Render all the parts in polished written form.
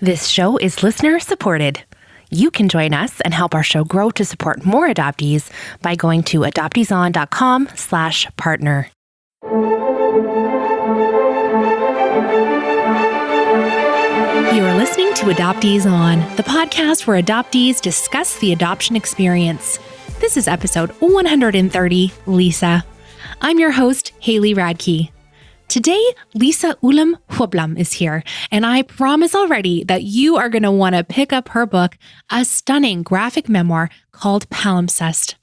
This show is listener supported. You can join us and help our show grow to support more adoptees by going to adopteeson.com/partner. You are listening to Adoptees On, the podcast where adoptees discuss the adoption experience. This is episode 130, Lisa. I'm your host, Haley Radke. Today, Lisa Wool-Rim Sjöblom is here, and I promise already that you are going to want to pick up her book, a stunning graphic memoir called Palimpsest.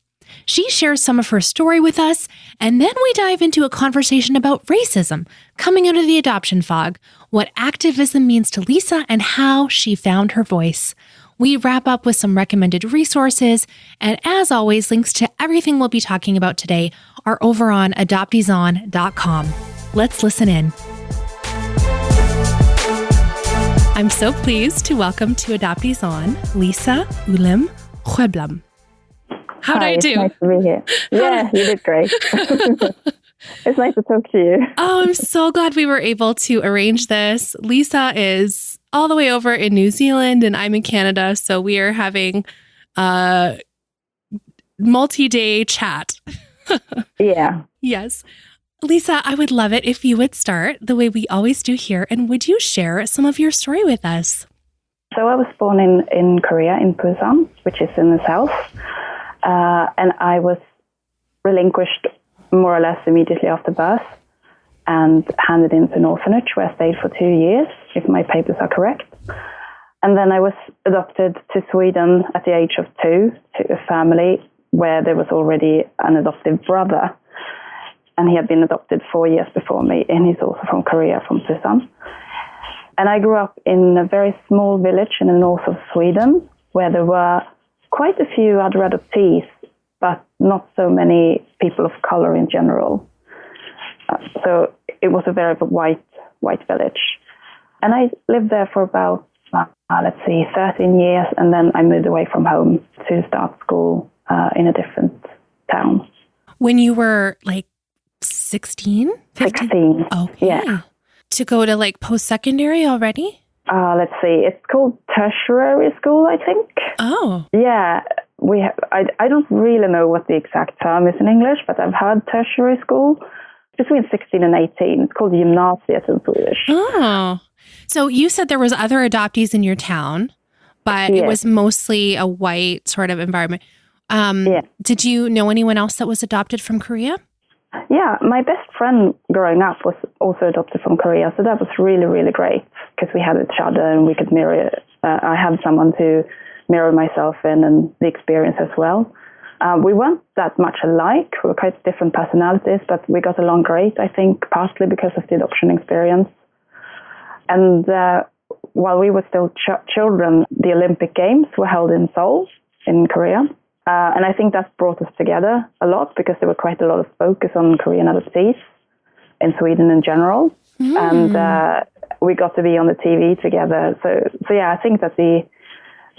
She shares some of her story with us, and then we dive into a conversation about racism, coming out of the adoption fog, what activism means to Lisa, and how she found her voice. We wrap up with some recommended resources, and as always, links to everything we'll be talking about today are over on adopteeson.com. Let's listen in. I'm so pleased to welcome to Adoptees On, Lisa Wool-Rim Sjöblom. How'd I do? It's nice to be here. Yeah, you did great. It's nice to talk to you. Oh, I'm so glad we were able to arrange this. Lisa is all the way over in New Zealand and I'm in Canada, so we are having a multi-day chat. Yeah. Yes. Lisa, I would love it if you would start the way we always do here, and would you share some of your story with us? So I was born in Korea, in Busan, which is in the south, and I was relinquished more or less immediately after birth and handed into an orphanage where I stayed for 2 years, if my papers are correct. And then I was adopted to Sweden at the age of 2 to a family where there was already an adoptive brother. And he had been adopted 4 years before me, and he's also from Korea, from Busan. And I grew up in a very small village in the north of Sweden, where there were quite a few other adoptees, but not so many people of color in general. So it was a very white village. And I lived there for about, 13 years, and then I moved away from home to start school in a different town. When you were like 16? 16. Okay. Yeah. To go to like post-secondary already? Let's see. It's called tertiary school, I think. Oh. Yeah. I don't really know what the exact term is in English, but I've heard tertiary school. Between 16 and 18. It's called gymnasiet in Swedish. Oh. So you said there was other adoptees in your town, but It was mostly a white sort of environment. Did you know anyone else that was adopted from Korea? Yeah, my best friend growing up was also adopted from Korea, so that was really, really great because we had each other and we could mirror. I had someone to mirror myself in and the experience as well. We weren't that much alike. We were quite different personalities, but we got along great, I think, partly because of the adoption experience. And while we were still children, the Olympic Games were held in Seoul, in Korea. And I think that brought us together a lot because there was quite a lot of focus on Korean adoptees in Sweden in general. And we got to be on the TV together. So yeah, I think that the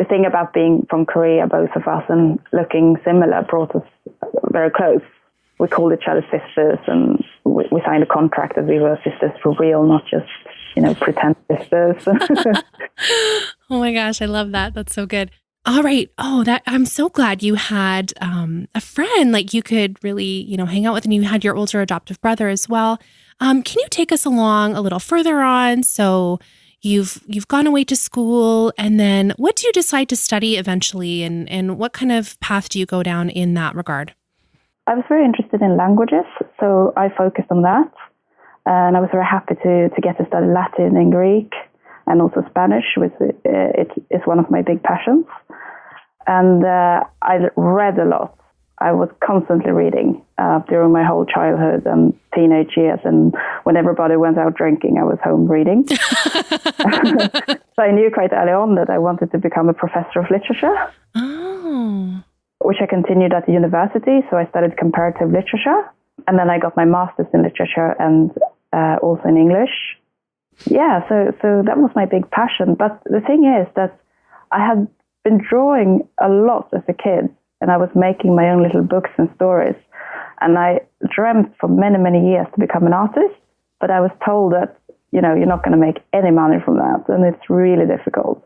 thing about being from Korea, both of us, and looking similar brought us very close. We called each other sisters, and we signed a contract that we were sisters for real, not just, pretend sisters. Oh my gosh, I love that. That's so good. All right. Oh, I'm so glad you had a friend like you could really, hang out with, and you had your older adoptive brother as well. Can you take us along a little further on? So you've gone away to school, and then what do you decide to study eventually, and what kind of path do you go down in that regard? I was very interested in languages, so I focused on that, and I was very happy to get to study Latin and Greek. And also Spanish, which is one of my big passions. And I read a lot. I was constantly reading during my whole childhood and teenage years. And when everybody went out drinking, I was home reading. So I knew quite early on that I wanted to become a professor of literature. Oh. Which I continued at the university. So I studied comparative literature. And then I got my master's in literature and also in English. Yeah, so that was my big passion. But the thing is that I had been drawing a lot as a kid, and I was making my own little books and stories. And I dreamt for many, many years to become an artist, but I was told that you're not going to make any money from that, and it's really difficult.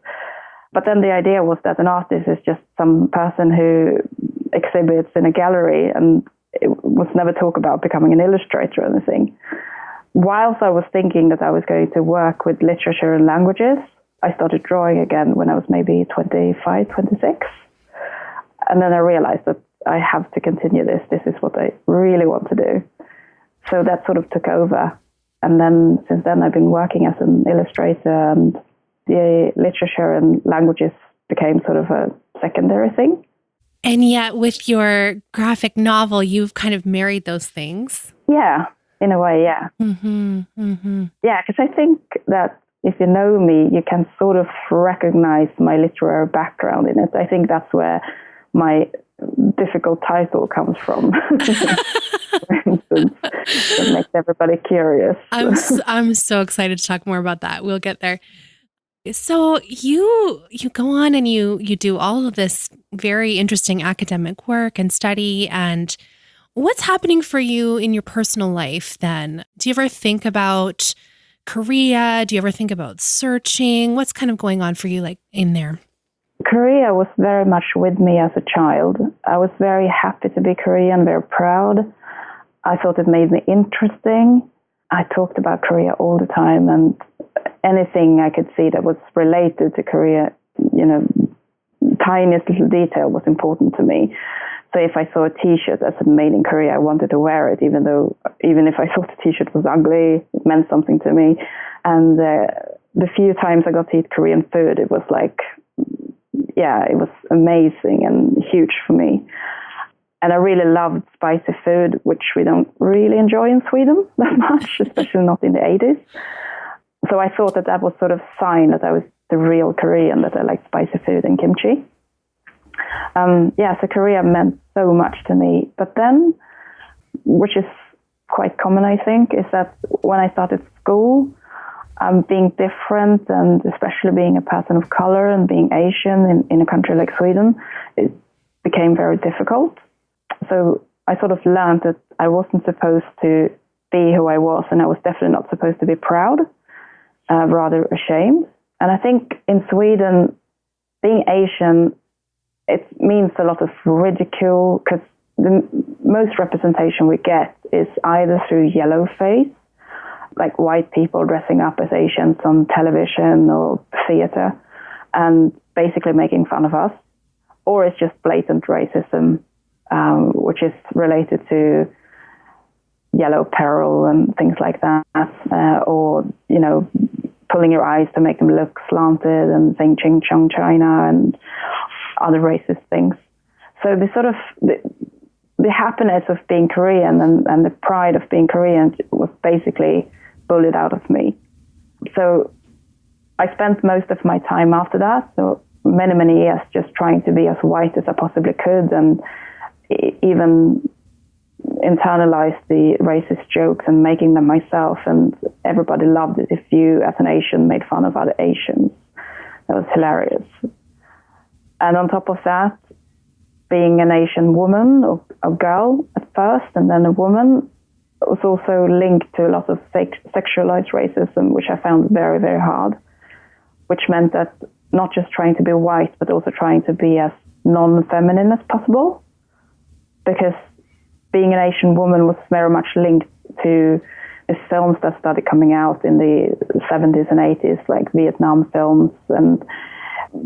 But then the idea was that an artist is just some person who exhibits in a gallery, and it was never talk about becoming an illustrator or anything. Whilst I was thinking that I was going to work with literature and languages, I started drawing again when I was maybe 25, 26. And then I realized that I have to continue this. This is what I really want to do. So that sort of took over. And then since then, I've been working as an illustrator, and the literature and languages became sort of a secondary thing. And yet with your graphic novel, you've kind of married those things. Yeah, in a way, yeah. Mm-hmm, mm-hmm. Yeah, because I think that if you know me, you can sort of recognize my literary background in it. I think that's where my difficult title comes from. For instance, it makes everybody curious. I'm so excited to talk more about that. We'll get there. So you go on and you do all of this very interesting academic work and study. And what's happening for you in your personal life then? Do you ever think about Korea? Do you ever think about searching? What's kind of going on for you like in there? Korea was very much with me as a child. I was very happy to be Korean, very proud. I thought it made me interesting. I talked about Korea all the time, and anything I could see that was related to Korea, tiniest little detail was important to me. So if I saw a T-shirt that said "Made in Korea," I wanted to wear it, even if I thought the T-shirt was ugly, it meant something to me. And the few times I got to eat Korean food, it was like, it was amazing and huge for me. And I really loved spicy food, which we don't really enjoy in Sweden that much, especially not in the 80s. So I thought that was sort of a sign that I was the real Korean, that I liked spicy food and kimchi. So Korea meant so much to me. But then, which is quite common, I think, is that when I started school, being different, and especially being a person of color and being Asian in a country like Sweden, it became very difficult. So I sort of learned that I wasn't supposed to be who I was, and I was definitely not supposed to be proud, rather ashamed. And I think in Sweden, being Asian, it means a lot of ridicule, because the most representation we get is either through yellow face, like white people dressing up as Asians on television or theater and basically making fun of us, or it's just blatant racism, which is related to yellow peril and things like that, or, pulling your eyes to make them look slanted and saying Ching Chong China and other racist things. So the sort of the happiness of being Korean and the pride of being Korean was basically bullied out of me. So I spent most of my time after that, so many, many years, just trying to be as white as I possibly could, and even internalize the racist jokes and making them myself. And everybody loved it if you, as an Asian, made fun of other Asians. That was hilarious. And on top of that, being an Asian woman, or a girl at first, and then a woman, was also linked to a lot of sexualized racism, which I found very, very hard, which meant that not just trying to be white, but also trying to be as non-feminine as possible, because being an Asian woman was very much linked to the films that started coming out in the 70s and 80s, like Vietnam films, and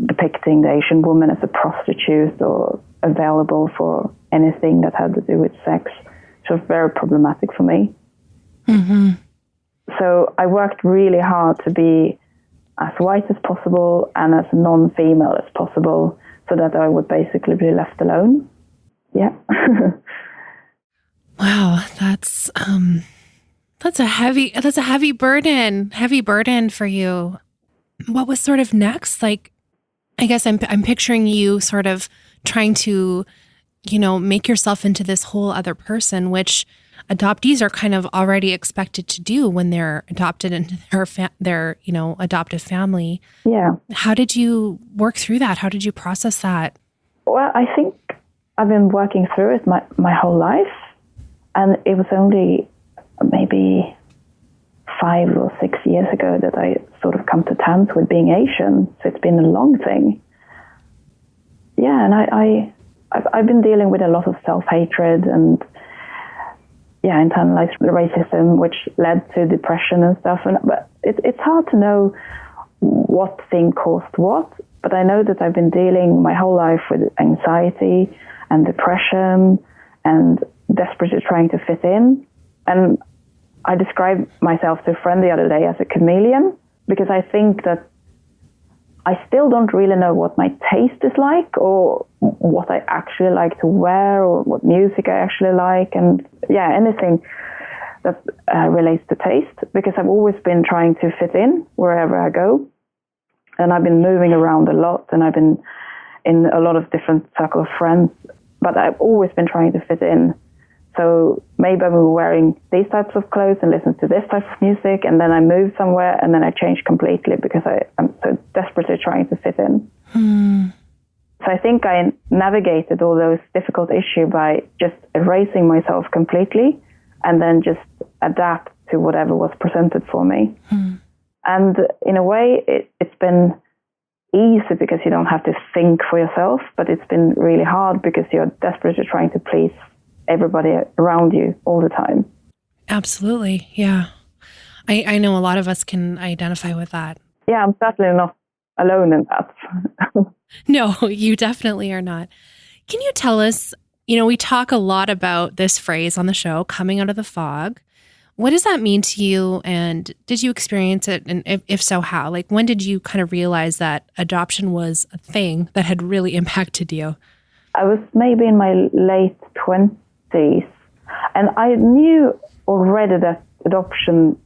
depicting the Asian woman as a prostitute or available for anything that had to do with sex. It was very problematic for me. Mm-hmm. So I worked really hard to be as white as possible and as non-female as possible, so that I would basically be left alone. Yeah. Wow, that's a heavy burden for you. What was sort of next? Like, I guess I'm picturing you sort of trying to, make yourself into this whole other person, which adoptees are kind of already expected to do when they're adopted into their adoptive family. Yeah. How did you work through that? How did you process that? Well, I think I've been working through it my whole life. And it was only maybe 5 or 6 years ago that I sort of come to terms with being Asian. So it's been a long thing. Yeah, and I've been dealing with a lot of self-hatred and internalized racism, which led to depression and stuff. But it's hard to know what thing caused what. But I know that I've been dealing my whole life with anxiety and depression and desperately trying to fit in. And I described myself to a friend the other day as a chameleon, because I think that I still don't really know what my taste is like, or what I actually like to wear, or what music I actually like, and anything that relates to taste, because I've always been trying to fit in wherever I go. And I've been moving around a lot, and I've been in a lot of different circles of friends, but I've always been trying to fit in. So maybe I've been wearing these types of clothes and listen to this type of music, and then I move somewhere, and then I change completely because I'm so desperately trying to fit in. So I think I navigated all those difficult issues by just erasing myself completely, and then just adapt to whatever was presented for me. And in a way, it's been easy because you don't have to think for yourself, but it's been really hard because you're desperately trying to please everybody around you all the time. Absolutely. Yeah. I know a lot of us can identify with that. Yeah, I'm certainly not alone in that. No, you definitely are not. Can you tell us, we talk a lot about this phrase on the show, coming out of the fog. What does that mean to you? And did you experience it? And if so, how? Like, when did you kind of realize that adoption was a thing that had really impacted you? I was maybe in my late 20s. And I knew already that adoption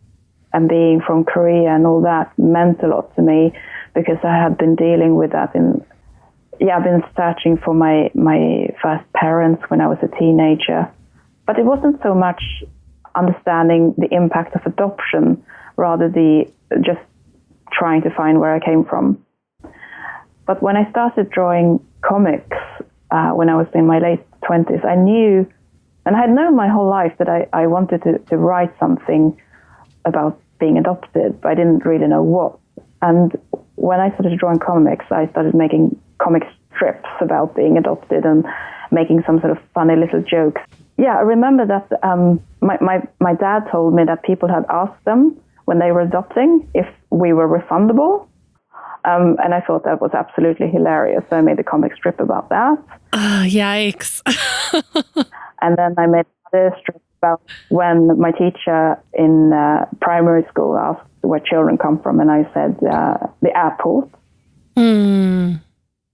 and being from Korea and all that meant a lot to me, because I had been dealing with that I've been searching for my first parents when I was a teenager. But it wasn't so much understanding the impact of adoption, rather just trying to find where I came from. But when I started drawing comics when I was in my late 20s, I knew, and I had known my whole life that I wanted to write something about being adopted, but I didn't really know what. And when I started drawing comics, I started making comic strips about being adopted and making some sort of funny little jokes. Yeah, I remember that my dad told me that people had asked them when they were adopting if we were refundable. And I thought that was absolutely hilarious. So I made a comic strip about that. Yikes. And then I made another strip about when my teacher in primary school asked where children come from. And I said, the airport.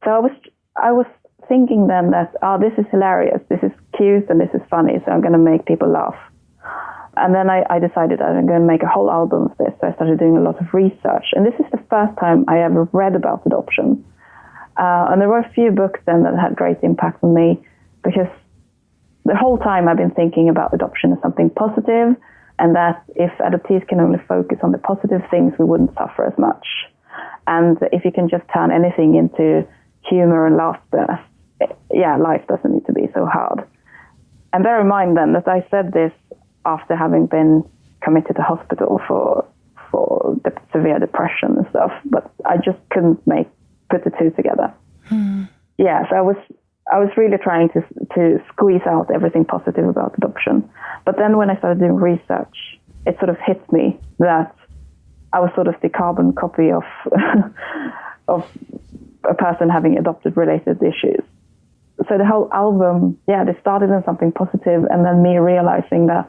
So I was thinking then that, this is hilarious, this is cute, and this is funny, so I'm going to make people laugh. And then I decided that I'm going to make a whole album of this. So I started doing a lot of research. And this is the first time I ever read about adoption. And there were a few books then that had great impact on me, because the whole time I've been thinking about adoption as something positive, and that if adoptees can only focus on the positive things, we wouldn't suffer as much. And if you can just turn anything into humor and laughter, life doesn't need to be so hard. And bear in mind then that I said this after having been committed to hospital for severe depression and stuff, but I just couldn't put the two together. Yeah, so I was really trying to squeeze out everything positive about adoption. But then when I started doing research, it sort of hit me that I was sort of the carbon copy of a person having adopted related issues. So the whole album, they started in something positive, and then me realizing that,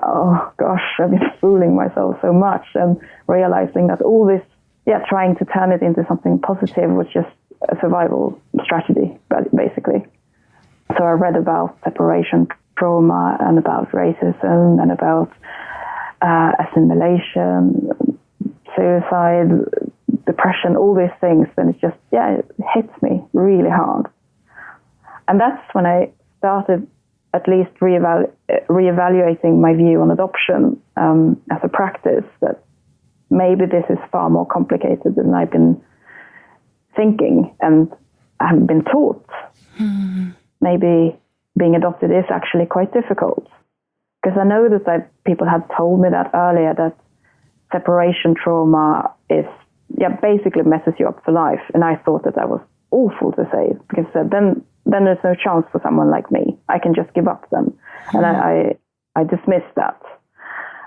oh gosh, I've been fooling myself so much, and realizing that all this, trying to turn it into something positive was just a survival strategy, basically. So I read about separation trauma and about racism and about assimilation, suicide, depression, all these things, and it just, it hits me really hard. And that's when I started at least reevaluating my view on adoption as a practice, that maybe this is far more complicated than I've been thinking and have been taught. Maybe being adopted is actually quite difficult. Because I know that people had told me that earlier, that separation trauma is, basically messes you up for life. And I thought that was awful to say, because then there's no chance for someone like me. I can just give up then. And I dismissed that.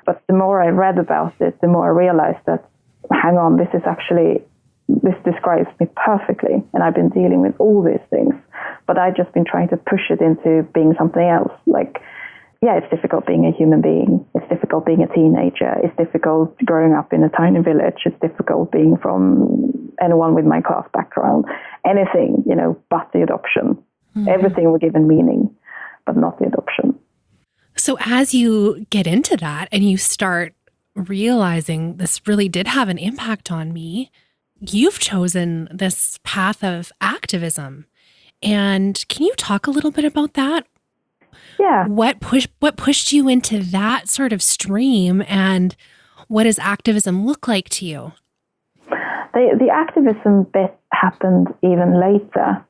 But the more I read about it, the more I realized that, hang on, this describes me perfectly. And I've been dealing with all these things, but I've just been trying to push it into being something else. Like, it's difficult being a human being. It's difficult being a teenager. It's difficult growing up in a tiny village. It's difficult being from anyone with my class background. Anything, but the adoption. Mm-hmm. Everything were given meaning, but not the adoption. So as you get into that and you start realizing this really did have an impact on me, you've chosen this path of activism. And can you talk a little bit about that? Yeah. What pushed you into that sort of stream, and what does activism look like to you? The activism bit happened even later.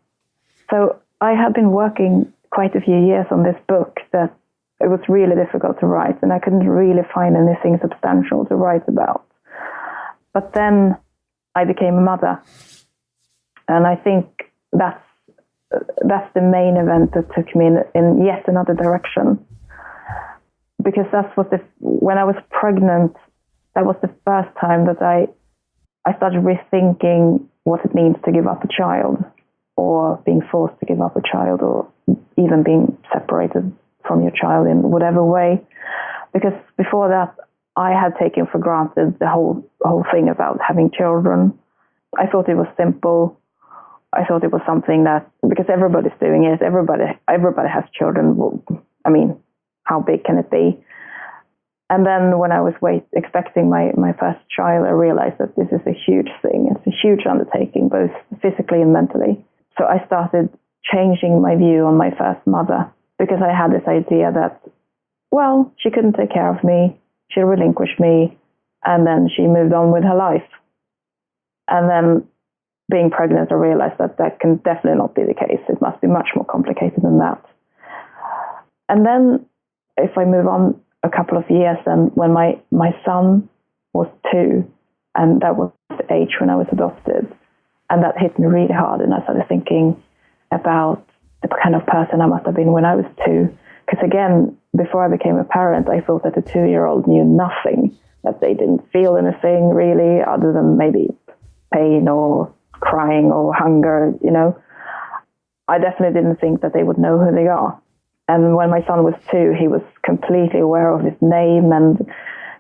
So I had been working quite a few years on this book that it was really difficult to write, and I couldn't really find anything substantial to write about. But then I became a mother, and I think that's the main event that took me in yet another direction. Because when I was pregnant, that was the first time that I started rethinking what it means to give up a child, or being forced to give up a child, or even being separated from your child in whatever way. Because before that, I had taken for granted the whole thing about having children. I thought it was simple. I thought it was something that, because everybody's doing it, everybody has children. Well, I mean, how big can it be? And then when I was expecting my first child, I realized that this is a huge thing. It's a huge undertaking, both physically and mentally. So I started changing my view on my first mother, because I had this idea that, well, she couldn't take care of me, she relinquished me, and then she moved on with her life. And then being pregnant, I realized that can definitely not be the case. It must be much more complicated than that. And then if I move on a couple of years, then when my son was 2, and that was the age when I was adopted, and that hit me really hard, and I started thinking about the kind of person I must have been when I was 2. Because again, before I became a parent, I thought that a 2-year-old knew nothing, that they didn't feel anything really, other than maybe pain or crying or hunger, I definitely didn't think that they would know who they are. And when my son was 2, he was completely aware of his name and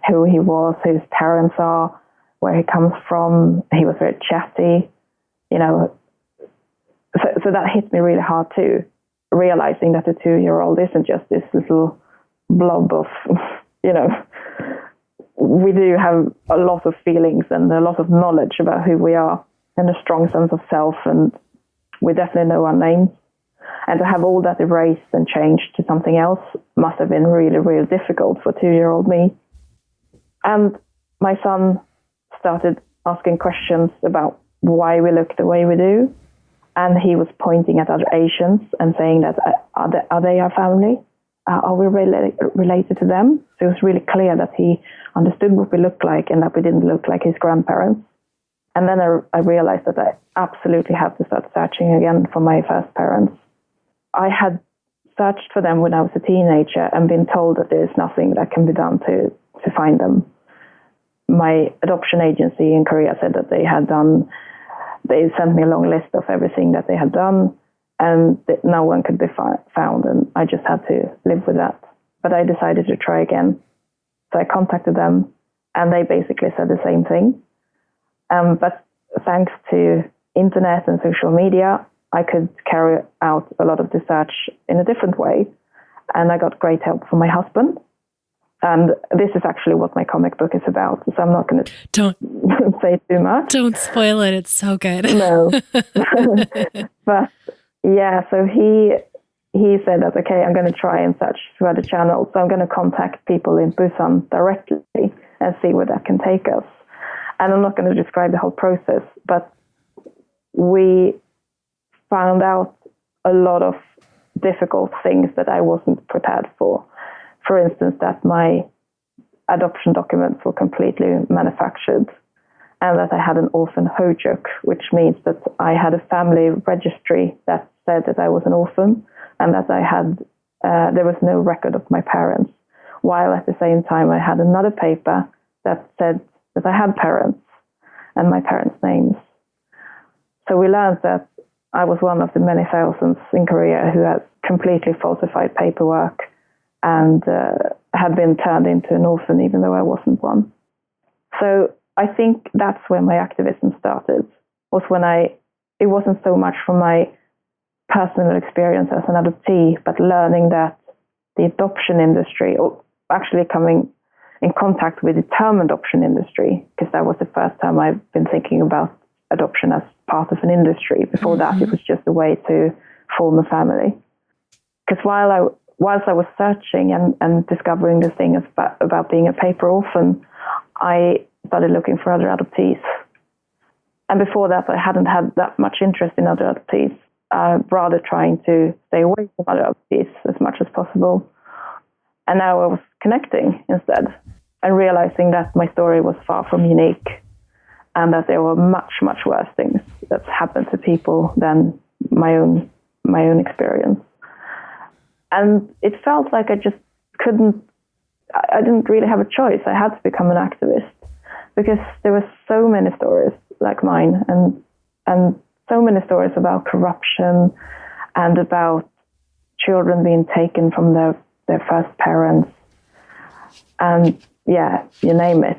who he was, who his parents are, where he comes from. He was very chatty, So that hit me really hard too, realizing that a 2-year-old isn't just this little blob of, we do have a lot of feelings and a lot of knowledge about who we are, and a strong sense of self, and we definitely know our names. And to have all that erased and changed to something else must have been really, really difficult for 2-year-old me. And my son started asking questions about why we look the way we do. And he was pointing at other Asians and saying that, are they our family? Are we related to them? So it was really clear that he understood what we looked like and that we didn't look like his grandparents. And then I realized that I absolutely have to start searching again for my first parents. I had searched for them when I was a teenager and been told that there's nothing that can be done to find them. My adoption agency in Korea said that they sent me a long list of everything that they had done, and that no one could be found, and I just had to live with that. But I decided to try again. So I contacted them, and they basically said the same thing. But thanks to internet and social media, I could carry out a lot of the search in a different way, and I got great help from my husband. And this is actually what my comic book is about, so I'm not going to say too much. Don't spoil it. It's so good. No. But yeah, so he said that, okay, I'm going to try and search through other channels. So I'm going to contact people in Busan directly and see where that can take us. And I'm not going to describe the whole process, but we found out a lot of difficult things that I wasn't prepared for. for instance, that my adoption documents were completely manufactured, and that I had an orphan hojok, which means that I had a family registry that said that I was an orphan, and that there was no record of my parents, while at the same time I had another paper that said that I had parents and my parents' names. So we learned that I was one of the many thousands in Korea who had completely falsified paperwork and had been turned into an orphan even though I wasn't one. So I think that's where my activism started, was when it wasn't so much from my personal experience as an adoptee, but learning that the adoption industry, or actually coming in contact with the term adoption industry, because that was the first time I've been thinking about adoption as part of an industry. Before that, it was just a way to form a family. Because whilst I was searching and discovering the thing about being a paper orphan, I started looking for other adoptees. And before that, I hadn't had that much interest in other adoptees, rather trying to stay away from other adoptees as much as possible. And now I was connecting instead and realizing that my story was far from unique and that there were much, much worse things that happened to people than my own experience. And it felt like I didn't really have a choice. I had to become an activist because there were so many stories like mine and so many stories about corruption and about children being taken from their first parents. And yeah, you name it.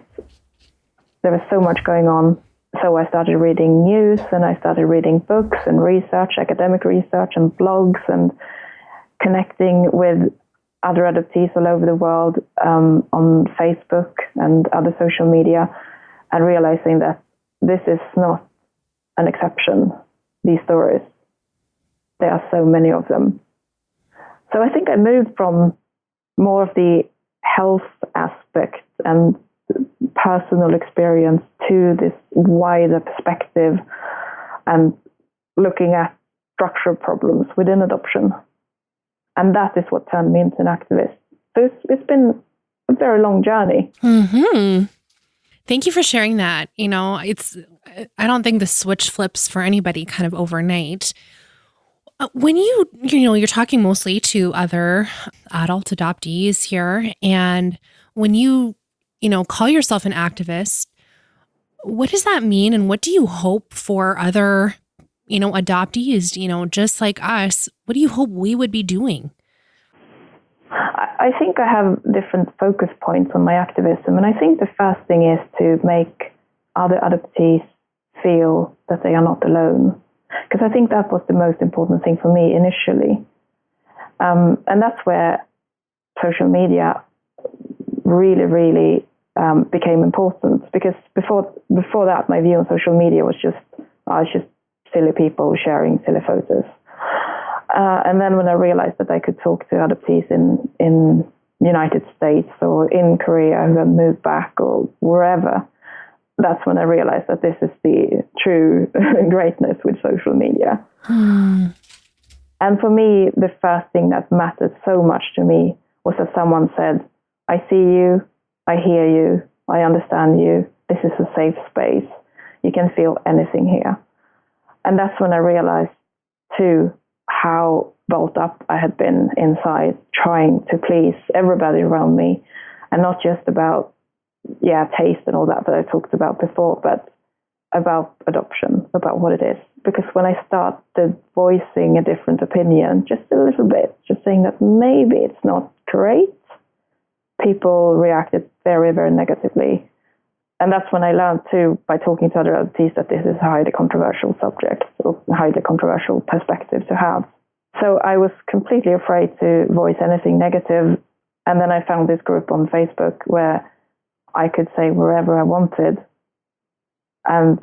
There was so much going on. So I started reading news and I started reading books and research, academic research and blogs, and connecting with other adoptees all over the world on Facebook and other social media, and realizing that this is not an exception, these stories. There are so many of them. So I think I moved from more of the health aspect and personal experience to this wider perspective and looking at structural problems within adoption. And that is what turned me into an activist. So it's been a very long journey. Mm-hmm. Thank you for sharing that. I don't think the switch flips for anybody kind of overnight. When you're talking mostly to other adult adoptees here, and when you call yourself an activist, what does that mean? And what do you hope for other, adoptees, just like us? What do you hope we would be doing? I think I have different focus points on my activism. And I think the first thing is to make other adoptees feel that they are not alone. Because I think that was the most important thing for me initially. And that's where social media really, really became important. Because before that, my view on social media was just silly people sharing silly photos. And then when I realized that I could talk to adoptees in United States or in Korea who had moved back or wherever, that's when I realized that this is the true greatness with social media. And for me, the first thing that mattered so much to me was that someone said, I see you, I hear you, I understand you, this is a safe space, you can feel anything here. And that's when I realized too how built up I had been inside, trying to please everybody around me, and not just about taste and all that I talked about before, but about adoption, about what it is. Because when I started voicing a different opinion, just a little bit, just saying that maybe it's not great, people reacted very, very negatively. And that's when I learned too, by talking to other adoptees, that this is a highly controversial subject, or a highly controversial perspective to have. So I was completely afraid to voice anything negative. And then I found this group on Facebook where I could say wherever I wanted, and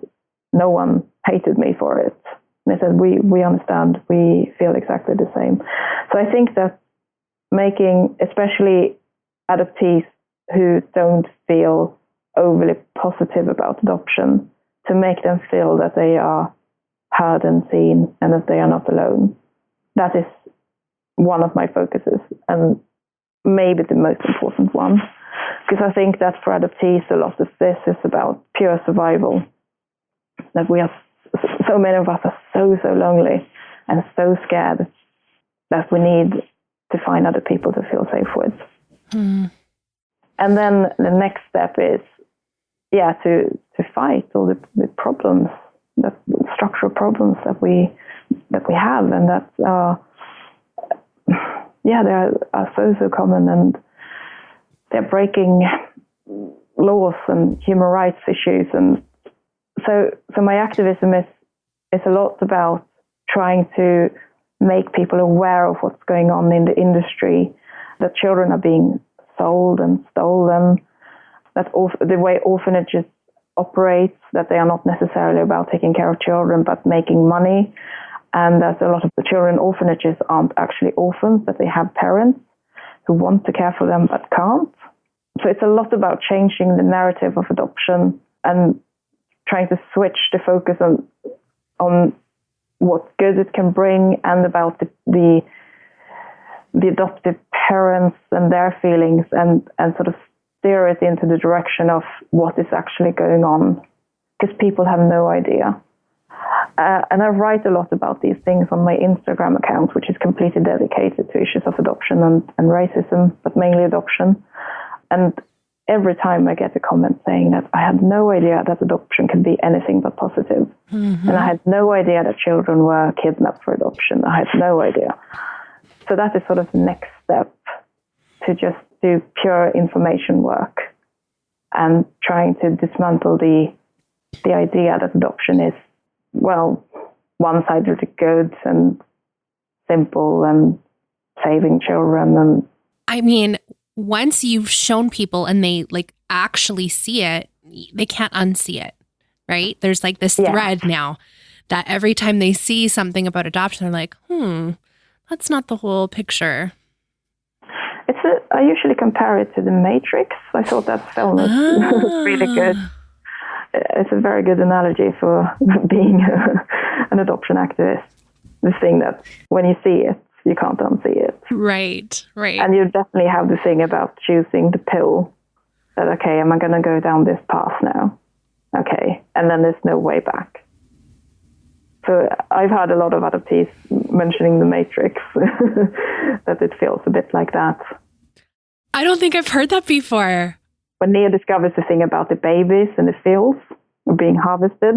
no one hated me for it. And they said, we understand, we feel exactly the same. So I think that making, especially adoptees who don't feel overly positive about adoption, to make them feel that they are heard and seen and that they are not alone. That is one of my focuses. And maybe the most important one. Because I think that for adoptees, a lot of this is about pure survival. That we are, so many of us are so lonely and so scared that we need to find other people to feel safe with. Mm. And then the next step is, to fight all the problems, the structural problems that we have, and that they are so common, and they're breaking laws and human rights issues. And so my activism is a lot about trying to make people aware of what's going on in the industry, that children are being sold and stolen, that the way orphanages operate, that they are not necessarily about taking care of children but making money, and that a lot of the children in orphanages aren't actually orphans, that they have parents who want to care for them but can't. So it's a lot about changing the narrative of adoption and trying to switch the focus on what good it can bring, and about the adoptive parents and their feelings, and sort of steer it into the direction of what is actually going on, because people have no idea. And I write a lot about these things on my Instagram account, which is completely dedicated to issues of adoption and racism, but mainly adoption. And every time I get a comment saying that I had no idea that adoption could be anything but positive. Mm-hmm. And I had no idea that children were kidnapped for adoption. I had no idea. So that is sort of the next step, to just do pure information work and trying to dismantle the idea that adoption is, one-sided good and simple and saving children. And I mean, once you've shown people and they actually see it, they can't unsee it, right? There's this thread now that every time they see something about adoption, they're like, that's not the whole picture. I usually compare it to The Matrix. I thought that film was really good. It's a very good analogy for being an adoption activist. The thing that when you see it, you can't unsee it. Right. And you definitely have the thing about choosing the pill, that, okay, am I going to go down this path now? Okay. And then there's no way back. So I've heard a lot of adoptees mentioning The Matrix, that it feels a bit like that. I don't think I've heard that before. When Neo discovers the thing about the babies in the fields being harvested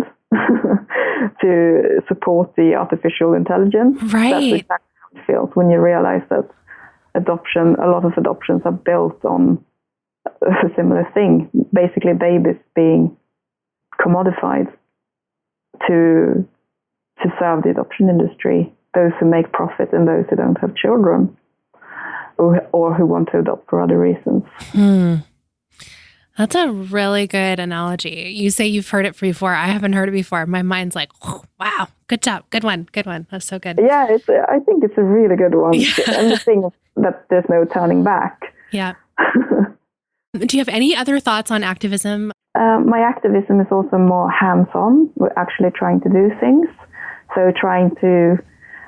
to support the artificial intelligence. Right. That's exactly how it feels when you realize that a lot of adoptions are built on a similar thing. Basically, babies being commodified to serve the adoption industry, those who make profit and those who don't have children, or who want to adopt for other reasons. That's a really good analogy. You say you've heard it before. I haven't heard it before. My mind's like, wow, good job. Good one. That's so good. Yeah, I think it's a really good one. Yeah. And the thing that there's no turning back. Yeah. Do you have any other thoughts on activism? My activism is also more hands-on. We're actually trying to do things. So trying to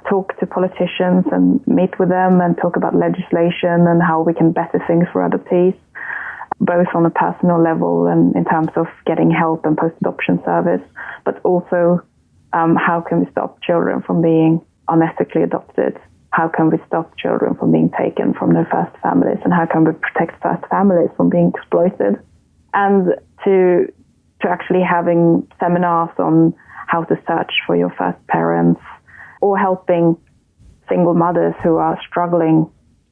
talk to politicians and meet with them and talk about legislation and how we can better things for adoptees, both on a personal level and in terms of getting help and post-adoption service, but also how can we stop children from being unethically adopted? How can we stop children from being taken from their first families? And how can we protect first families from being exploited? And to actually having seminars on how to search for your first parents, or helping single mothers who are struggling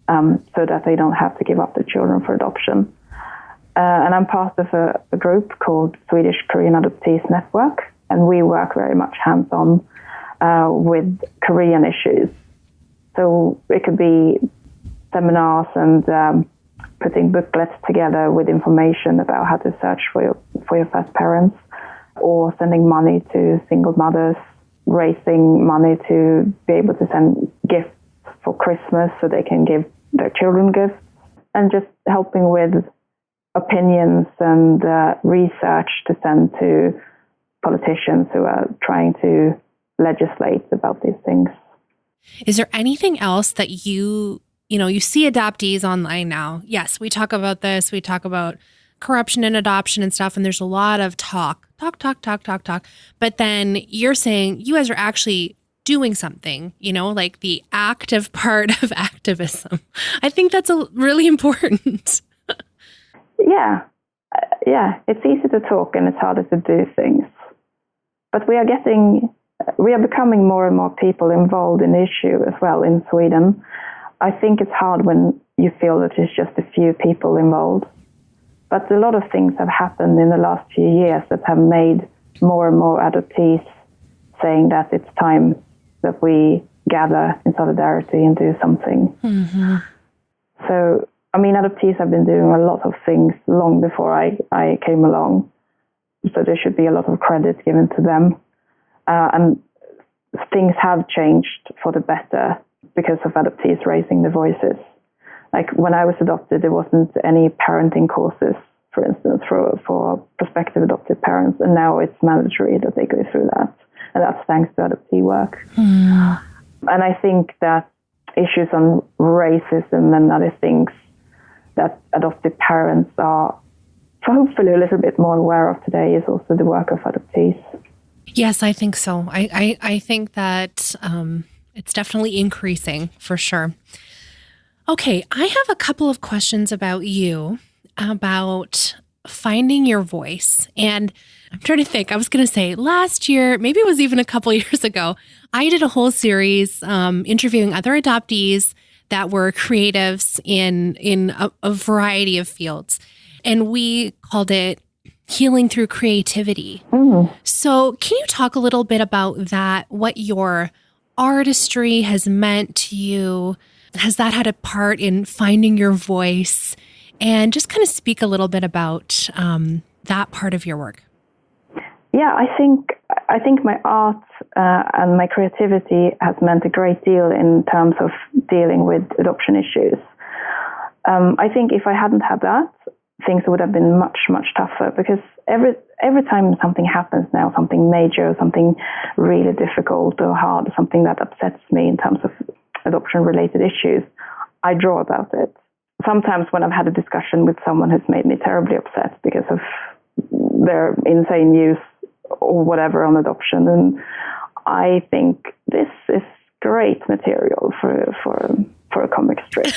so that they don't have to give up their children for adoption. And I'm part of a group called Swedish Korean Adoptees Network, and we work very much hands-on with Korean issues. So it could be seminars and putting booklets together with information about how to search for your first parents, or sending money to single mothers, raising money to be able to send gifts for Christmas so they can give their children gifts, and just helping with opinions and research to send to politicians who are trying to legislate about these things. Is there anything else that you you see adoptees online now. Yes, we talk about this. We talk about corruption and adoption and stuff. And there's a lot of talk. But then you're saying you guys are actually doing something, like the active part of activism. I think that's really important. Yeah. Yeah. It's easy to talk and it's harder to do things. But we are becoming more and more people involved in the issue as well in Sweden. I think it's hard when you feel that there's just a few people involved. But a lot of things have happened in the last few years that have made more and more adoptees saying that it's time that we gather in solidarity and do something. Mm-hmm. So, adoptees have been doing a lot of things long before I came along. So there should be a lot of credit given to them. And things have changed for the better because of adoptees raising their voices. Like when I was adopted, there wasn't any parenting courses, for instance, for prospective adoptive parents, and now it's mandatory that they go through that, and that's thanks to adoptee work. Mm. And I think that issues on racism and other things that adoptive parents are hopefully a little bit more aware of today is also the work of adoptees. Yes, I think so. I think that it's definitely increasing for sure. Okay, I have a couple of questions about you, about finding your voice. And I'm trying to think, I was going to say last year, maybe it was even a couple years ago, I did a whole series interviewing other adoptees that were creatives in a variety of fields. And we called it Healing Through Creativity. Mm. So can you talk a little bit about that, what your artistry has meant to you? Has that had a part in finding your voice? And just kind of speak a little bit about that part of your work. Yeah, I think my art and my creativity has meant a great deal in terms of dealing with adoption issues. I think if I hadn't had that, things would have been much, much tougher, because every time something happens now, something major, something really difficult or hard, something that upsets me in terms of adoption-related issues, I draw about it. Sometimes when I've had a discussion with someone who's made me terribly upset because of their insane views or whatever on adoption, and I think this is great material for a comic strip.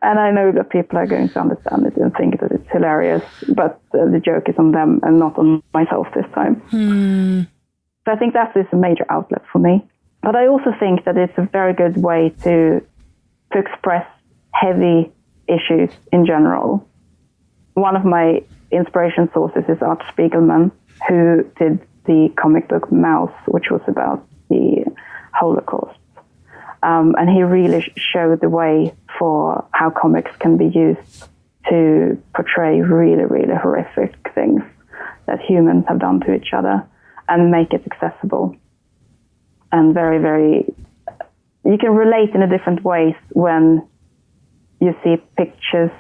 And I know that people are going to understand it and think that it's hilarious, but the joke is on them and not on myself this time. So I think that is a major outlet for me. But I also think that it's a very good way to express heavy issues in general. One of my inspiration sources is Art Spiegelman, who did the comic book Mouse, which was about the Holocaust. And he really showed the way for how comics can be used to portray really, really horrific things that humans have done to each other and make it accessible. And very, very, you can relate in a different ways when you see pictures,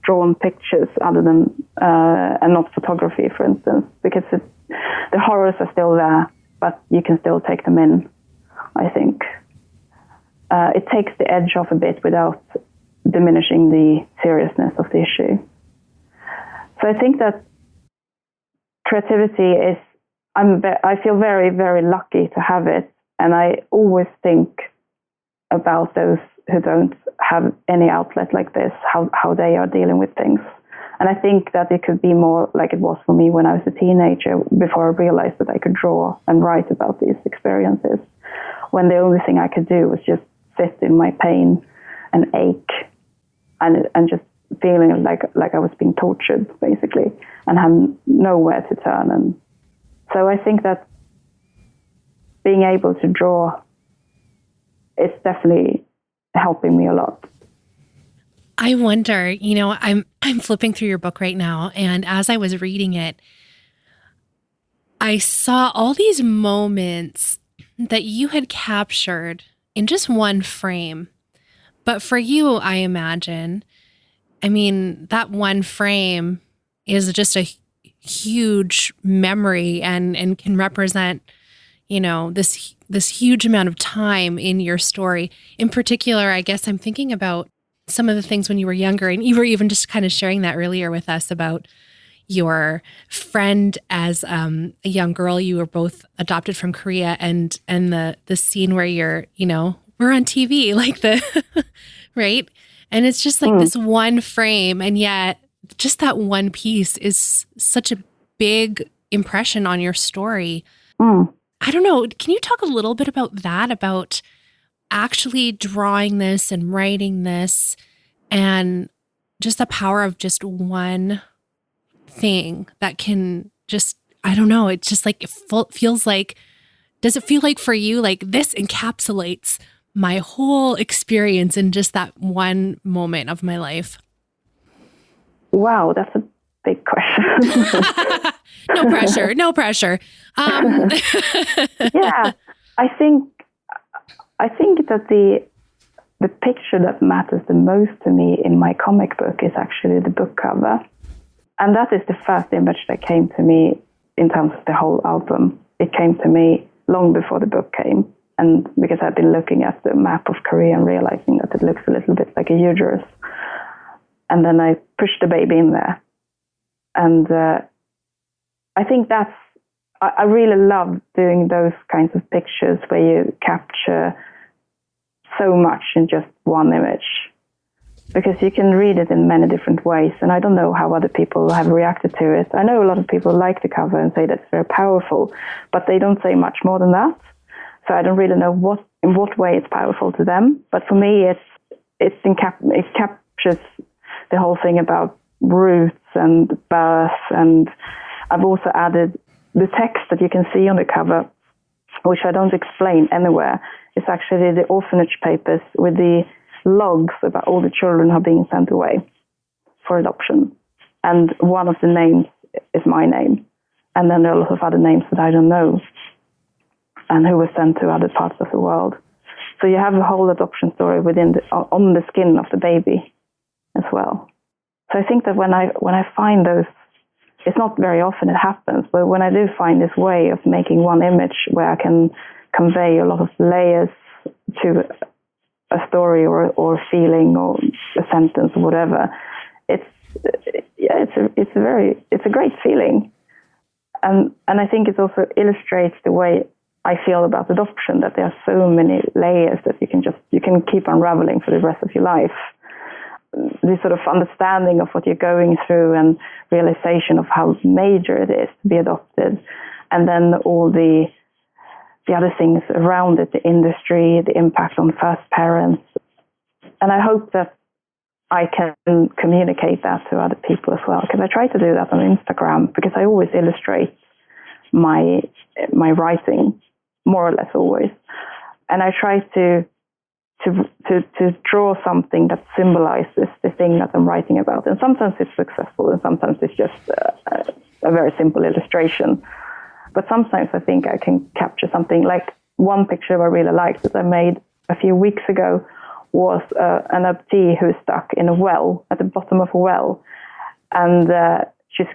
drawn pictures other than, and not photography, for instance, because the horrors are still there, but you can still take them in, I think. It takes the edge off a bit without diminishing the seriousness of the issue. So I think that creativity is, I feel very, very lucky to have it. And I always think about those who don't have any outlet like this, how they are dealing with things. And I think that it could be more like it was for me when I was a teenager, before I realized that I could draw and write about these experiences, when the only thing I could do was just sit in my pain and ache and just feeling like I was being tortured, basically, and had nowhere to turn. And so I think that being able to draw is definitely helping me a lot. I wonder, I'm flipping through your book right now, and as I was reading it, I saw all these moments that you had captured in just one frame. But for you, I imagine, that one frame is just a huge memory and can represent, this huge amount of time in your story. In particular, I guess I'm thinking about some of the things when you were younger, and you were even just kind of sharing that earlier with us about your friend as a young girl. You were both adopted from Korea, and the scene where we're on TV, like right? And it's just like this one frame, and yet just that one piece is such a big impression on your story. I don't know. Can you talk a little bit about that, about actually drawing this and writing this, and just the power of just one thing that can just, I don't know, it's just like, it feels like, does it feel like for you, like this encapsulates my whole experience in just that one moment of my life? Wow, that's a big question. No pressure. Yeah, I think that the picture that matters the most to me in my comic book is actually the book cover. And that is the first image that came to me in terms of the whole album. It came to me long before the book came. And because I've been looking at the map of Korea and realizing that it looks a little bit like a uterus. And then I pushed the baby in there. And I think I really love doing those kinds of pictures where you capture so much in just one image, because you can read it in many different ways. And I don't know how other people have reacted to it. I know a lot of people like the cover and say that's very powerful, but they don't say much more than that. So I don't really know in what way it's powerful to them. But for me, it captures the whole thing about roots and birth. And I've also added the text that you can see on the cover, which I don't explain anywhere. It's actually the orphanage papers with the logs about all the children who are being sent away for adoption. And one of the names is my name. And then there are a lot of other names that I don't know and who were sent to other parts of the world. So you have a whole adoption story on the skin of the baby as well. So I think that when I find those, it's not very often it happens, but when I do find this way of making one image where I can convey a lot of layers to a story or a feeling or a sentence or whatever, it's a great feeling. And I think it also illustrates the way I feel about adoption, that there are so many layers that you can keep unraveling for the rest of your life. This sort of understanding of what you're going through and realization of how major it is to be adopted, and then all the other things around it, the industry, the impact on first parents. And I hope that I can communicate that to other people as well, because I try to do that on Instagram, because I always illustrate my writing, more or less always. And I try to draw something that symbolizes the thing that I'm writing about. And sometimes it's successful, and sometimes it's just a very simple illustration. But sometimes I think I can capture something. Like one picture I really liked that I made a few weeks ago was an adoptee who is stuck in a well, at the bottom of a well. And she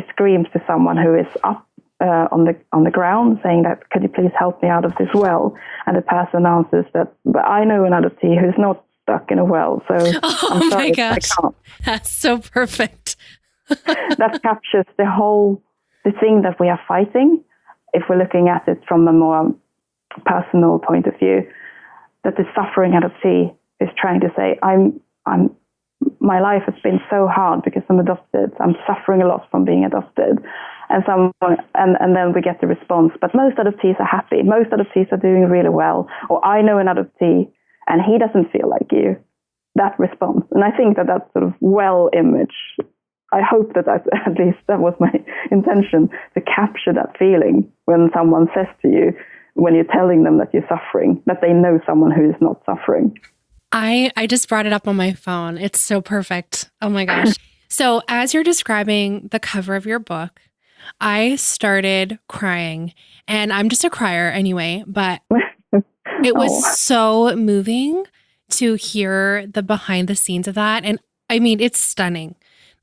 screams to someone who is up on the ground, saying that, could you please help me out of this well? And the person answers that, but I know an adoptee who's not stuck in a well, so I'm sorry, my gosh, I can't. That's so perfect. That captures the thing that we are fighting, if we're looking at it from a more personal point of view, that the suffering adoptee is trying to say, my life has been so hard because I'm adopted. I'm suffering a lot from being adopted. And then we get the response, but most adoptees are happy. Most adoptees are doing really well. Or I know an adoptee and he doesn't feel like you. That response. And I think that sort of well image, I hope that at least that was my intention, to capture that feeling when someone says to you, when you're telling them that you're suffering, that they know someone who is not suffering. I just brought it up on my phone. It's so perfect. Oh my gosh. So as you're describing the cover of your book, I started crying, and I'm just a crier anyway, but it was so moving to hear the behind the scenes of that. And I mean, it's stunning.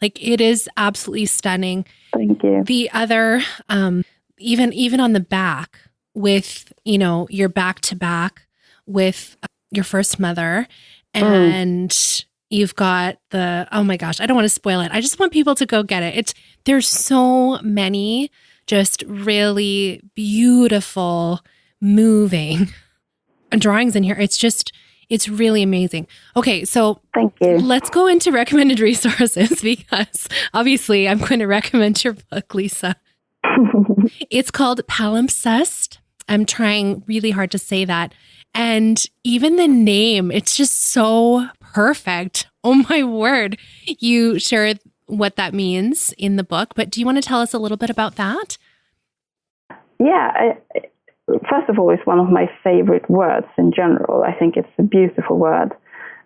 Like, it is absolutely stunning. Thank you. The other, even on the back, with, you're back to back with your first mother, and you've got oh my gosh, I don't want to spoil it. I just want people to go get it. There's so many just really beautiful, moving drawings in here. It's really amazing. Okay, so thank you. Let's go into recommended resources, because obviously I'm going to recommend your book, Lisa. It's called Palimpsest. I'm trying really hard to say that. And even the name, it's just so perfect. Oh my word. You share what that means in the book, but do you want to tell us a little bit about that? Yeah, first of all, it's one of my favorite words in general. I think it's a beautiful word,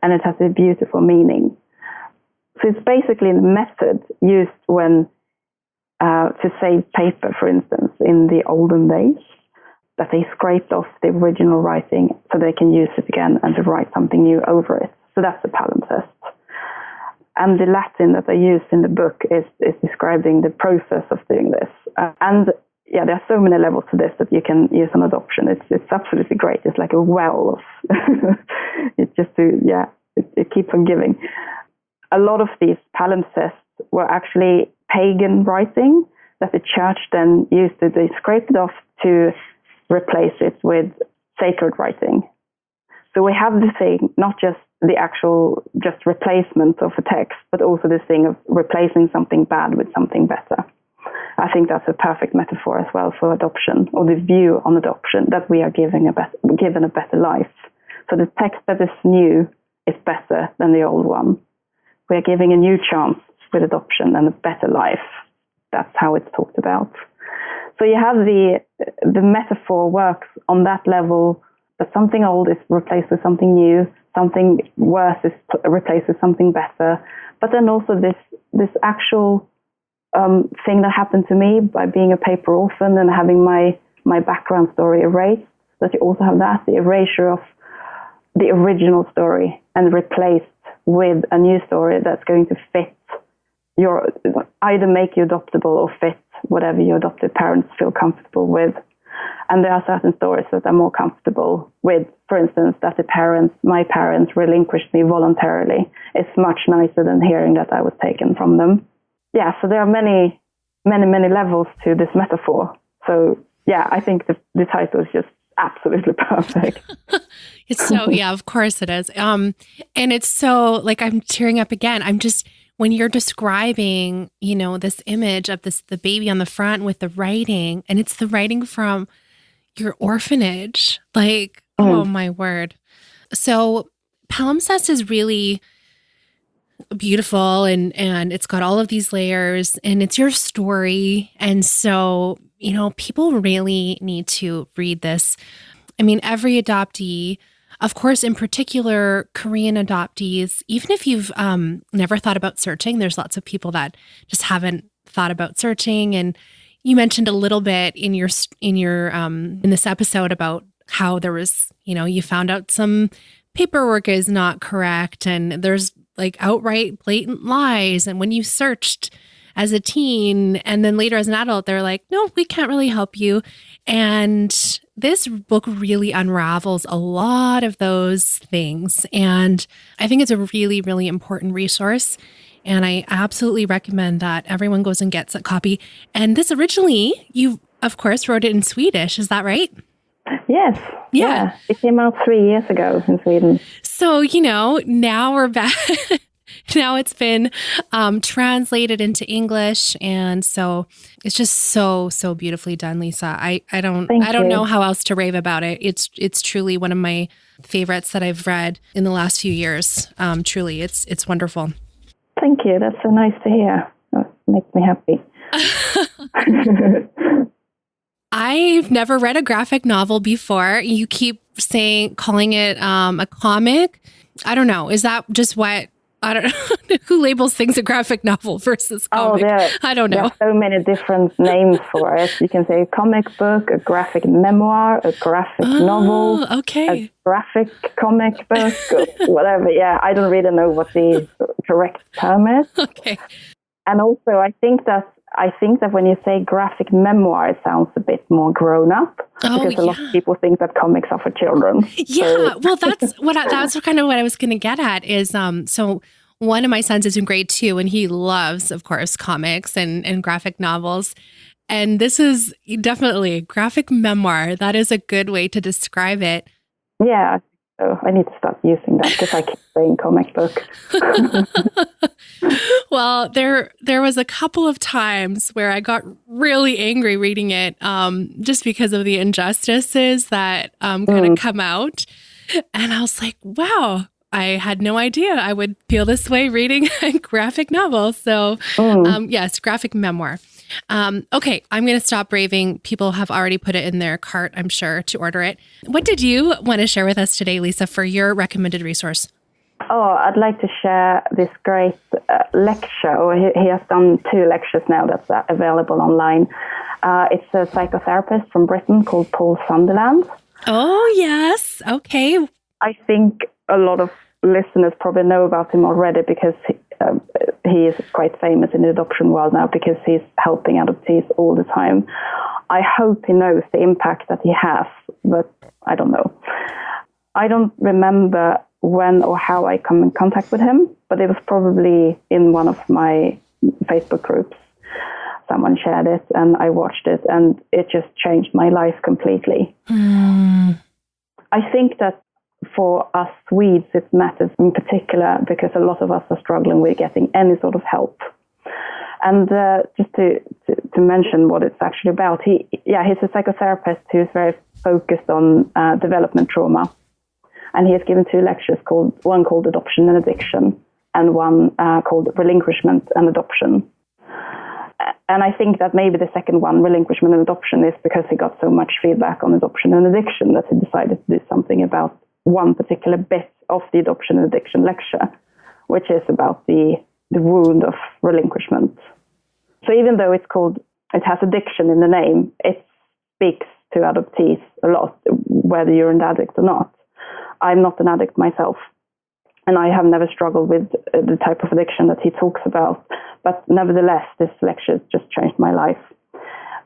and it has a beautiful meaning. So it's basically the method used when to save paper, for instance, in the olden days, that they scraped off the original writing so they can use it again and to write something new over it. So that's the palimpsest. And the Latin that I use in the book is describing the process of doing this. And there are so many levels to this that you can use on adoption. It's absolutely great. It's like a well of, it keeps on giving. A lot of these palimpsests were actually pagan writing that the church then used they scraped it off to replace it with sacred writing. So we have the thing, not just the actual just replacement of a text, but also this thing of replacing something bad with something better. I think that's a perfect metaphor as well for adoption, or the view on adoption, that we are given a better life. So the text that is new is better than the old one. We are giving a new chance with adoption and a better life. That's how it's talked about. So you have the metaphor works on that level, that something old is replaced with something new, something worse is replaced with something better. But then also this actual thing that happened to me by being a paper orphan and having my background story erased, that you also have that, the erasure of the original story and replaced with a new story that's going to fit either make you adoptable or fit whatever your adopted parents feel comfortable with. And there are certain stories that I'm more comfortable with. For instance, that my parents relinquished me voluntarily. It's much nicer than hearing that I was taken from them. Yeah, so there are many, many, many levels to this metaphor. So yeah, I think the title is just absolutely perfect. It's so, yeah, of course it is. And it's so, like, I'm tearing up again. When you're describing, this image of the baby on the front with the writing, and it's the writing from your orphanage, like, oh my word. So Palimpsest is really beautiful, and it's got all of these layers, and it's your story. And so, people really need to read this. I mean, every adoptee, of course, in particular, Korean adoptees, even if you've never thought about searching, there's lots of people that just haven't thought about searching. And you mentioned a little bit in this episode about how there was, you found out some paperwork is not correct, and there's like outright blatant lies. And when you searched as a teen and then later as an adult, they're like, no, we can't really help you. And this book really unravels a lot of those things. And I think it's a really, really important resource. And I absolutely recommend that everyone goes and gets a copy. And this originally, you, of course, wrote it in Swedish. Is that right? Yes. Yeah. It came out 3 years ago in Sweden. So, now we're back. Now it's been translated into English, and so it's just so beautifully done, Lisa. I don't know how else to rave about it. It's truly one of my favorites that I've read in the last few years. Truly, it's wonderful. Thank you. That's so nice to hear. That makes me happy. I've never read a graphic novel before. You keep calling it a comic. I don't know. Is that just what? I don't know who labels things a graphic novel versus comic. I don't know. There are so many different names for it. You can say a comic book, a graphic memoir, a graphic novel, a graphic comic book, whatever. Yeah, I don't really know what the correct term is. Okay. And also, I think that I think that when you say graphic memoir, it sounds a bit more grown up, because a lot of people think that comics are for children. Yeah, well, that's kind of what I was going to get at is, so one of my sons is in grade 2 and he loves, of course, comics and graphic novels. And this is definitely a graphic memoir. That is a good way to describe it. Yeah, so I need to start using that because I keep saying comic book. Well, there was a couple of times where I got really angry reading it, just because of the injustices that kind of come out. And I was like, wow, I had no idea I would feel this way reading a graphic novel. So yes, graphic memoir. Okay, I'm going to stop raving. People have already put it in their cart, I'm sure, to order it. What did you want to share with us today, Lisa, for your recommended resource? Oh, I'd like to share this great lecture. He has done 2 lectures now that's available online. It's a psychotherapist from Britain called Paul Sunderland. Oh, yes. Okay. I think a lot of listeners probably know about him already because he is quite famous in the adoption world now because he's helping adoptees all the time. I hope he knows the impact that he has, but I don't know. I don't remember when or how I come in contact with him, but it was probably in one of my Facebook groups. Someone shared it and I watched it and it just changed my life completely. I think that for us Swedes, it matters in particular because a lot of us are struggling with getting any sort of help. And just to mention what it's actually about, he's a psychotherapist who's very focused on development trauma. And he has given 2 lectures, one called Adoption and Addiction and one called Relinquishment and Adoption. And I think that maybe the second one, Relinquishment and Adoption, is because he got so much feedback on adoption and addiction that he decided to do something about one particular bit of the Adoption and Addiction lecture, which is about the wound of relinquishment. So even though it has addiction in the name, it speaks to adoptees a lot, whether you're an addict or not. I'm not an addict myself, and I have never struggled with the type of addiction that he talks about. But nevertheless, this lecture just changed my life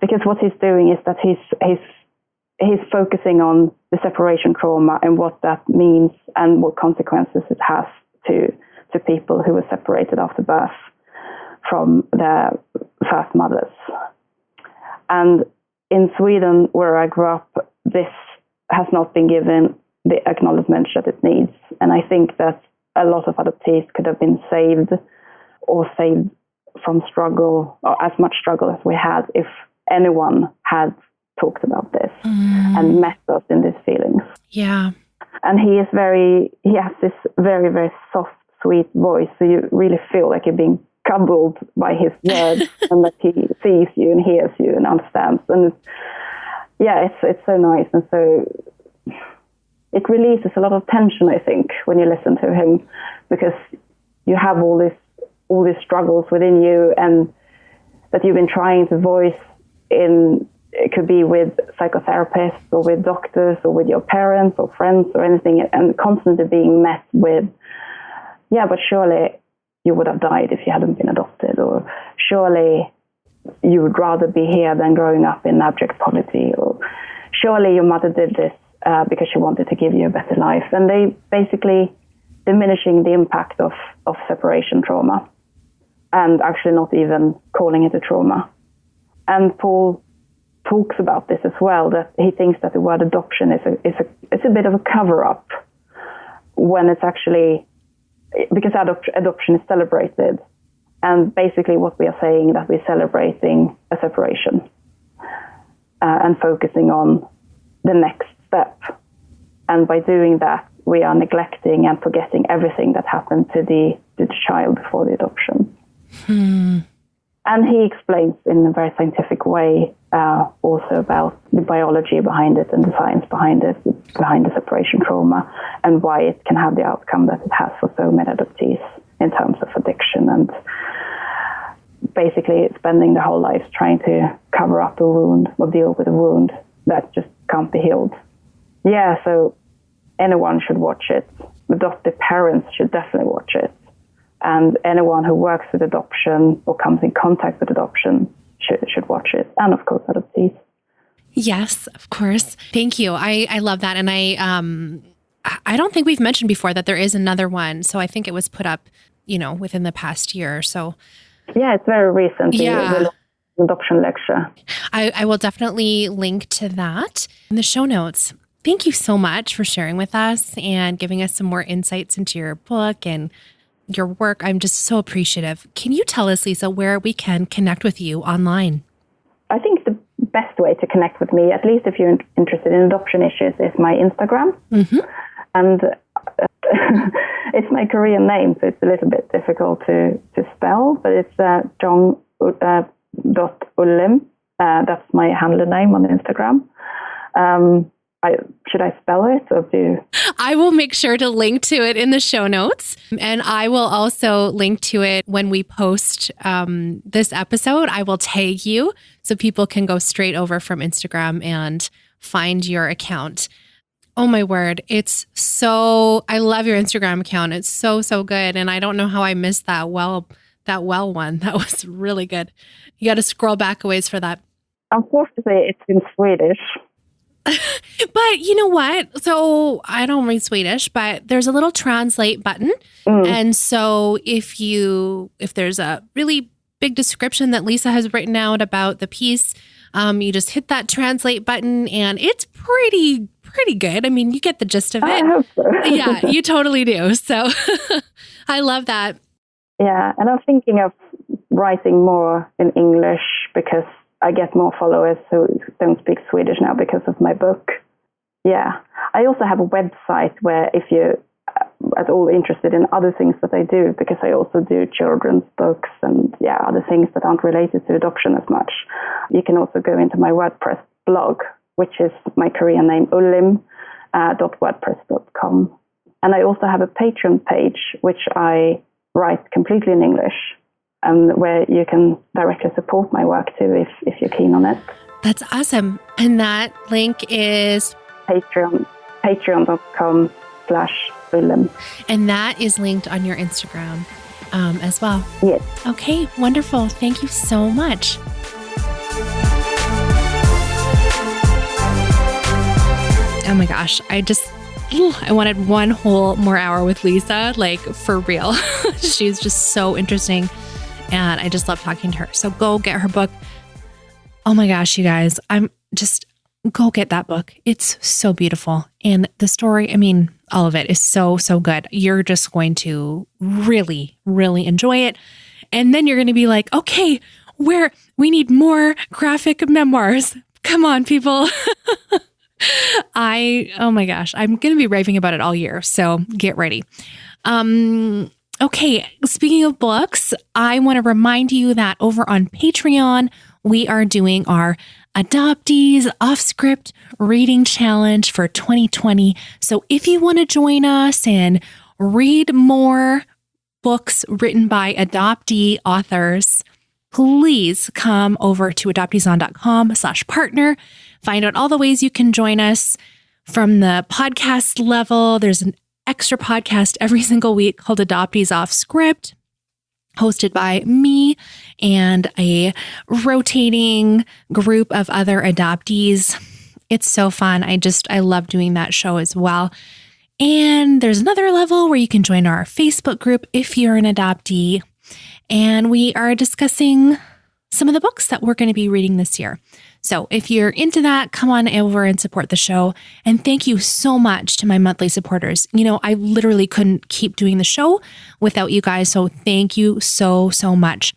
because what he's doing is that he's focusing on the separation trauma and what that means and what consequences it has to people who were separated after birth from their first mothers. And in Sweden, where I grew up, this has not been given the acknowledgement that it needs. And I think that a lot of adoptees could have been saved from struggle, or as much struggle as we had, if anyone had talked about this and met us in these feelings. Yeah. And he has this very, very soft, sweet voice. So you really feel like you're being cuddled by his words and that he sees you and hears you and understands. And it's so nice. And so it releases a lot of tension, I think, when you listen to him, because you have all these struggles within you and that you've been trying to voice in. It could be with psychotherapists or with doctors or with your parents or friends or anything, and constantly being met with, but surely you would have died if you hadn't been adopted, or surely you would rather be here than growing up in abject poverty, or surely your mother did this because she wanted to give you a better life. And they basically diminishing the impact of separation trauma and actually not even calling it a trauma. And Paul talks about this as well, that he thinks that the word adoption is a bit of a cover-up when it's actually, because adoption is celebrated. And basically what we are saying that we're celebrating a separation and focusing on the next step. And by doing that, we are neglecting and forgetting everything that happened to the child before the adoption. And he explains in a very scientific way also about the biology behind it and the science behind it, behind the separation trauma, and why it can have the outcome that it has for so many adoptees in terms of addiction, and basically spending their whole lives trying to cover up a wound or deal with a wound that just can't be healed. So anyone should watch it. Adoptive parents should definitely watch it. And anyone who works with adoption or comes in contact with adoption should watch it. And of course, adoptees. Yes, of course. Thank you. I love that. And I don't think we've mentioned before that there is another one. So I think it was put up, within the past year or so. Yeah, it's very recent. Yeah. The adoption lecture. I will definitely link to that in the show notes. Thank you so much for sharing with us and giving us some more insights into your book and your work. I'm just so appreciative. Can you tell us, Lisa, where we can connect with you online? I think the best way to connect with me, at least if you're interested in adoption issues, is my Instagram. Mm-hmm. And it's my Korean name, so it's a little bit difficult to spell, but it's Jong.Wool-Rim. That's my handle name on Instagram. Should I spell it or do? I will make sure to link to it in the show notes. And I will also link to it when we post this episode. I will tag you so people can go straight over from Instagram and find your account. Oh my word. I love your Instagram account. It's so, so good. And I don't know how I missed that well one. That was really good. You got to scroll back a ways for that. Unfortunately, it's in Swedish. But you know what? So I don't read Swedish, but there's a little translate button. And so if there's a really big description that Lisa has written out about the piece, you just hit that translate button and it's pretty good. I mean, you get the gist of it. I hope so. Yeah, you totally do. So I love that. Yeah. And I'm thinking of writing more in English because I get more followers who don't speak Swedish now because of my book. Yeah. I also have a website where if you're at all interested in other things that I do, because I also do children's books and other things that aren't related to adoption as much, you can also go into my WordPress blog, which is my Korean name, Wool-Rim.wordpress.com. And I also have a Patreon page, which I write completely in English, where you can directly support my work too if you're keen on it. That's awesome. And that link is patreon.com/Wool-Rim. And that is linked on your Instagram as well. Yes. Okay, wonderful. Thank you so much. Oh my gosh, I wanted one whole more hour with Lisa, like for real. She's just so interesting. And I just love talking to her. So go get her book. Oh my gosh, you guys, go get that book. It's so beautiful. And the story, all of it is so, so good. You're just going to really, really enjoy it. And then you're going to be like, okay, we need more graphic memoirs. Come on, people. Oh my gosh, I'm going to be raving about it all year. So get ready. Okay, speaking of books, I want to remind you that over on Patreon, we are doing our Adoptees Off Script Reading Challenge for 2020. So if you want to join us and read more books written by adoptee authors, please come over to adopteeson.com/partner. Find out all the ways you can join us from the podcast level. There's an extra podcast every single week called Adoptees Off Script, hosted by me and a rotating group of other adoptees. It's so fun. I love doing that show as well. And there's another level where you can join our Facebook group if you're an adoptee. And we are discussing some of the books that we're going to be reading this year. So if you're into that, come on over and support the show. And thank you so much to my monthly supporters. I literally couldn't keep doing the show without you guys. So thank you so, so much.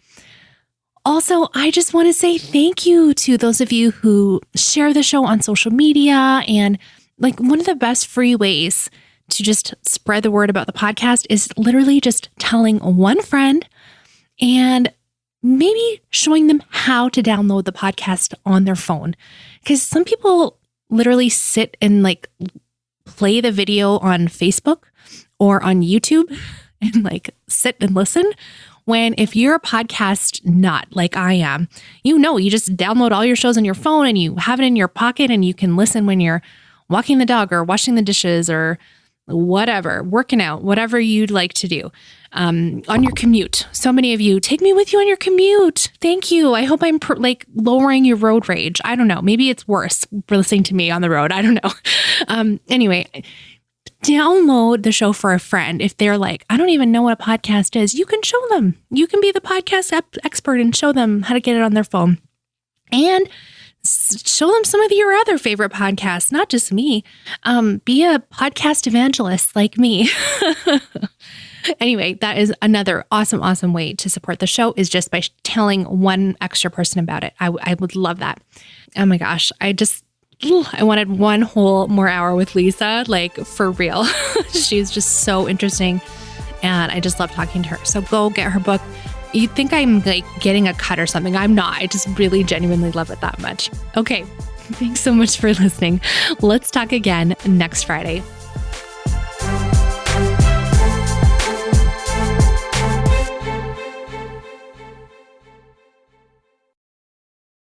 Also, I just want to say thank you to those of you who share the show on social media. And one of the best free ways to just spread the word about the podcast is literally just telling one friend and maybe showing them how to download the podcast on their phone. Because some people literally sit and play the video on Facebook or on YouTube and sit and listen. When if you're a podcast nut like I am, you just download all your shows on your phone and you have it in your pocket and you can listen when you're walking the dog or washing the dishes or whatever, working out, whatever you'd like to do. On your commute. So many of you take me with you on your commute. Thank you. I hope I'm lowering your road rage. I don't know. Maybe it's worse for listening to me on the road. I don't know. Anyway, download the show for a friend. If they're like, I don't even know what a podcast is, you can show them. You can be the podcast expert and show them how to get it on their phone. And show them some of your other favorite podcasts, not just me. Be a podcast evangelist like me. Anyway, that is another awesome way to support the show, is just by telling one extra person about it. I would love that. Oh my gosh. I wanted one whole more hour with Lisa, like for real. She's just so interesting. And I just love talking to her. So go get her book. You'd think I'm like getting a cut or something. I'm not. I just really genuinely love it that much. Okay. Thanks so much for listening. Let's talk again next Friday.